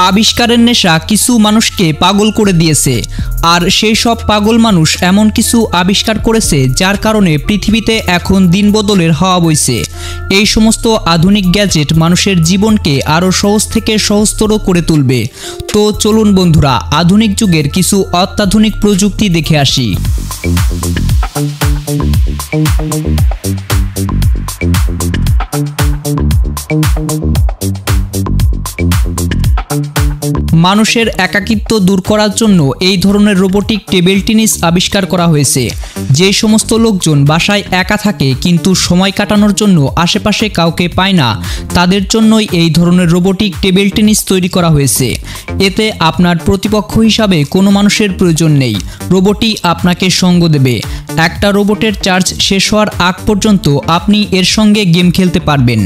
আবিষ্কারের নেশা কিছু মানুষকে পাগল করে দিয়েছে, আর সেই সব পাগল মানুষ এমন কিছু আবিষ্কার করেছে যার কারণে পৃথিবীতে এখন দিনবদলের হাওয়া বইছে। এই সমস্ত আধুনিক গ্যাজেট মানুষের জীবনকে আরও সহজ থেকে সহজতর করে তুলবে। তো চলুন বন্ধুরা, আধুনিক যুগের কিছু অত্যাধুনিক প্রযুক্তি দেখে আসি। মানুষের একাকিত্ব দূর করার জন্য এই ধরনের রোবোটিক টেবিল টেনিস আবিষ্কার করা হয়েছে। যে সমস্ত লোকজন বাসায় একা থাকে কিন্তু সময় কাটানোর জন্য আশেপাশে কাউকে পায় না, তাদের জন্যই এই ধরনের রোবোটিক টেবিল টেনিস তৈরি করা হয়েছে। এতে আপনার প্রতিপক্ষ হিসাবে কোনো মানুষের প্রয়োজন নেই, রোবটই আপনাকে সঙ্গ দেবে। একটা রোবটের চার্জ শেষ হওয়ার আগ পর্যন্ত আপনি এর সঙ্গে গেম খেলতে পারবেন।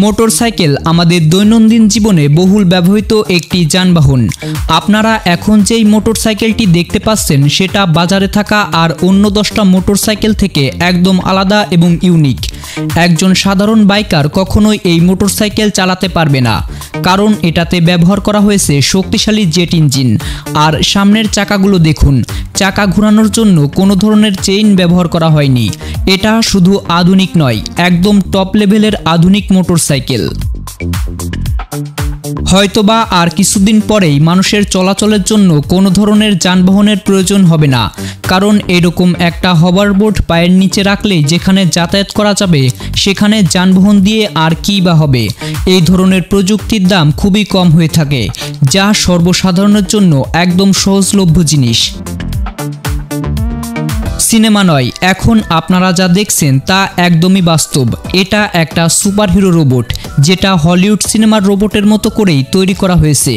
মোটরসাইকেল আমাদের দৈনন্দিন জীবনে বহুল ব্যবহৃত একটি যানবাহন। আপনারা এখন যেই মোটরসাইকেলটি দেখতে পাচ্ছেন সেটা বাজারে থাকা আর অন্য 10টা মোটরসাইকেল থেকে একদম আলাদা এবং ইউনিক। একজন সাধারণ বাইকার কখনোই এই মোটরসাইকেল চালাতে পারবে না, কারণ এটাতে ব্যবহার করা হয়েছে শক্তিশালী জেট ইঞ্জিন। আর সামনের চাকাগুলো দেখুন, চাকা ঘোরানোর জন্য কোনো ধরনের চেইন ব্যবহার করা হয়নি। এটা শুধু আধুনিক নয়, একদম টপ লেভেলের আধুনিক মোটরসাইকেল। হয়তোবা আর কিছুদিন পরেই মানুষের চলাচলের জন্য কোনো ধরনের যানবাহনের প্রয়োজন হবে না, কারণ এরকম একটা হভারবোর্ড পায়ের নিচে রাখলেই যেখানে যাতায়াত করা যাবে সেখানে যানবাহন দিয়ে আর কী বা হবে। এই ধরনের প্রযুক্তির দাম খুবই কম হয়ে থাকে, যা সর্বসাধারণের জন্য একদম সহজলভ্য জিনিস। সিনেমা নয়, এখন আপনারা যা দেখছেন তা একদমই বাস্তব। এটা একটা সুপারহিরো রোবট, যেটা হলিউড সিনেমার রোবটের মতো করেই তৈরি করা হয়েছে।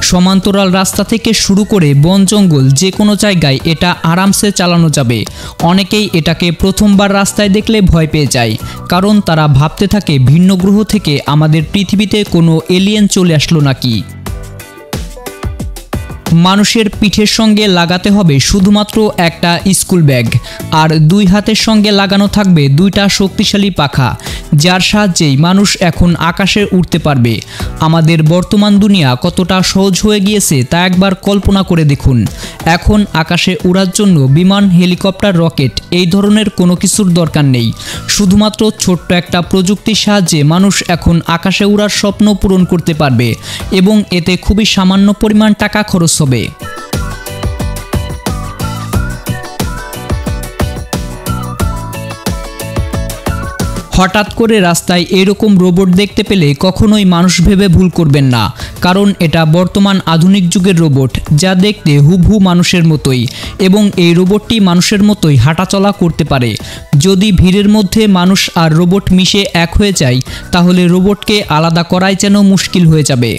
সমান্তরাল রাস্তা থেকে শুরু করে বন জঙ্গল যে কোনো জায়গায় এটা আরামসে চালানো যাবে। অনেকেই এটাকে প্রথমবার রাস্তায় দেখলে ভয় পেয়ে যায়, কারণ তারা ভাবতে থাকে ভিন্ন গ্রহ থেকে আমাদের পৃথিবীতে কোনো এলিয়েন চলে আসলো নাকি। মানুষের পিঠের সঙ্গে লাগাতে হবে শুধুমাত্র একটা স্কুল ব্যাগ, আর দুই হাতের সঙ্গে লাগানো থাকবে 2টা শক্তিশালী পাখা, যার সাহায্যেই মানুষ এখন আকাশে উঠতে পারবে। আমাদের বর্তমান দুনিয়া কতটা সহজ হয়ে গিয়েছে তা একবার কল্পনা করে দেখুন। এখন আকাশে উড়ার জন্য বিমান, হেলিকপ্টার, রকেট এই ধরনের কোনো কিছুর দরকার নেই। শুধুমাত্র ছোট্ট একটা প্রযুক্তির সাহায্যে মানুষ এখন আকাশে উড়ার স্বপ্ন পূরণ করতে পারবে, এবং এতে খুবই সামান্য পরিমাণ টাকা খরচ হবে। হঠাৎ করে রাস্তায় এরকম রোবট দেখতে পেলে কখনোই মানুষ ভেবে ভুল করবেন না, কারণ এটা বর্তমান আধুনিক যুগের রোবট, যা দেখতে হুবহু মানুষের মতোই, এবং এই রোবটটি মানুষের মতোই হাঁটাচলা করতে পারে। যদি ভিড়ের মধ্যে মানুষ আর রোবট মিশে এক হয়ে যায়, তাহলে রোবটকে আলাদা করাই যেন মুশকিল হয়ে যাবে।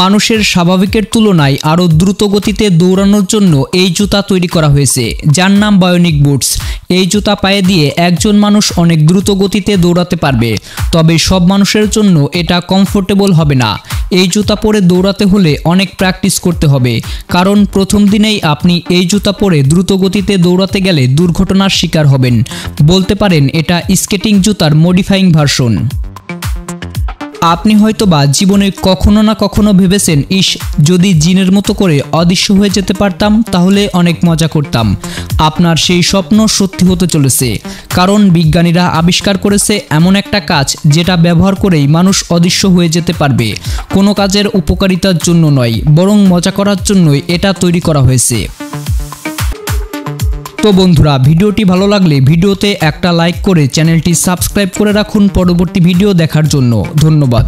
মানুষের স্বাভাবিকের তুলনায় আরও দ্রুত গতিতে দৌড়ানোর জন্য এই জুতা তৈরি করা হয়েছে, যার নাম বায়োনিক বুটস। এই জুতা পায়ে দিয়ে একজন মানুষ অনেক দ্রুত গতিতে দৌড়াতে পারবে, তবে সব মানুষের জন্য এটা কমফোর্টেবল হবে না। এই জুতা পরে দৌড়াতে হলে অনেক প্র্যাকটিস করতে হবে, কারণ প্রথম দিনেই আপনি এই জুতা পরে দ্রুত গতিতে দৌড়াতে গেলে দুর্ঘটনার শিকার হবেন। বলতে পারেন এটা স্কেটিং জুতার মডিফাইং ভার্সন। আপনি হয়তোবা জীবনে কখনো না কখনো ভেবেছেন, ইস, যদি জিনের মতো করে অদৃশ্য হয়ে যেতে পারতাম তাহলে অনেক মজা করতাম। আপনার সেই স্বপ্ন সত্যি হতে চলেছে, কারণ বিজ্ঞানীরা আবিষ্কার করেছে এমন একটা কাজ যেটা ব্যবহার করেই মানুষ অদৃশ্য হয়ে যেতে পারবে। কোনো কাজের উপকারিতার জন্য নয়, বরং মজা করার জন্যই এটা তৈরি করা হয়েছে। তো বন্ধুরা, ভিডিওটি ভালো লাগলে ভিডিওতে একটা লাইক করে চ্যানেলটি সাবস্ক্রাইব করে রাখুন পরবর্তী ভিডিও দেখার জন্য। ধন্যবাদ।